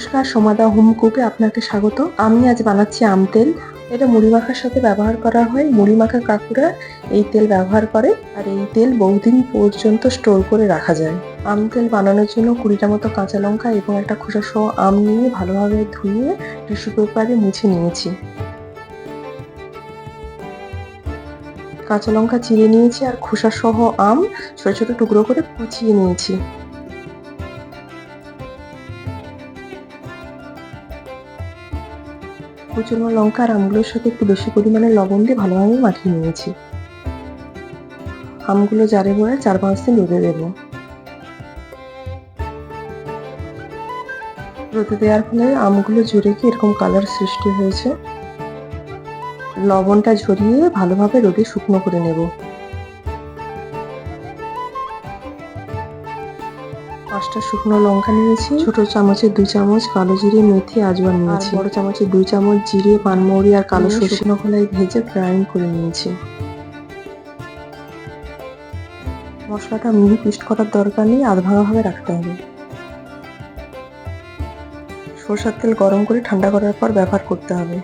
নমস্কার, সোমাদা হোম কুকে আপনাকে স্বাগত। আমি আজ বানাচ্ছি আম তেল। এটা মুড়ি মাখার সাথে ব্যবহার করা হয়। মুড়ি মাখা কাকুরা এই তেল ব্যবহার করে, আর এই তেল বহুদিন পর্যন্ত স্টোর করে রাখা যায়। আম তেল বানানোর জন্য 20টা মতো কাঁচা লঙ্কা এবং একটা খোসা সহ আম নিয়ে ভালোভাবে ধুয়ে টিস্যু পেপারে মুছে নিয়েছি। কাঁচা লঙ্কা চিড়ে নিয়েছি আর খোসা সহ আম ছোট ছোট টুকরো করে কুচিয়ে নিয়েছি। কুচনো লঙ্কা আর আমগুলোর সাথে একটু বেশি পরিমাণে লবণ দিয়ে ভালোভাবে মাখিয়ে নিয়েছি। আমগুলো জারে ভরে 4-5 দিন রোদে দেবো। রোদে দেওয়ার ফলে আমগুলো ঝরে গিয়ে এরকম কালার সৃষ্টি হয়েছে। লবণটা ঝরিয়ে ভালোভাবে রোদে শুকনো করে নেব। 5টা শুকনো লঙ্কা নিয়েছি, ছোট চামচে 2 চামচ কালো জিরে, মেথি, আজওয়ান নিয়েছি, বড় চামচে 2 চামচ জিরে, পানমৌরি আর কালো সরষে শুকনো খোলায় ভেজে গ্রাইন্ড করে নিয়েছি। মশলাটা মিহি পেস্ট করার দরকার নেই, আধ ভাঙা ভাবে রাখতে হবে। সরষের তেল গরম করে ঠান্ডা করার পর ব্যবহার করতে হবে।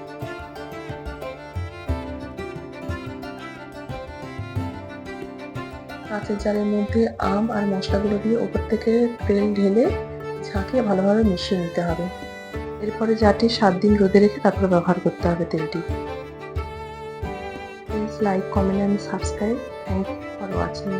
কাঁচের জারের মধ্যে আম আর মশলাগুলো দিয়ে ওপর থেকে তেল ঢেলে ঝাঁকিয়ে ভালোভাবে মিশিয়ে নিতে হবে। এরপরে জারটি 7 দিন রোদে রেখে তারপর ব্যবহার করতে হবে তেলটি। Please like, comment and subscribe. Thank you for watching.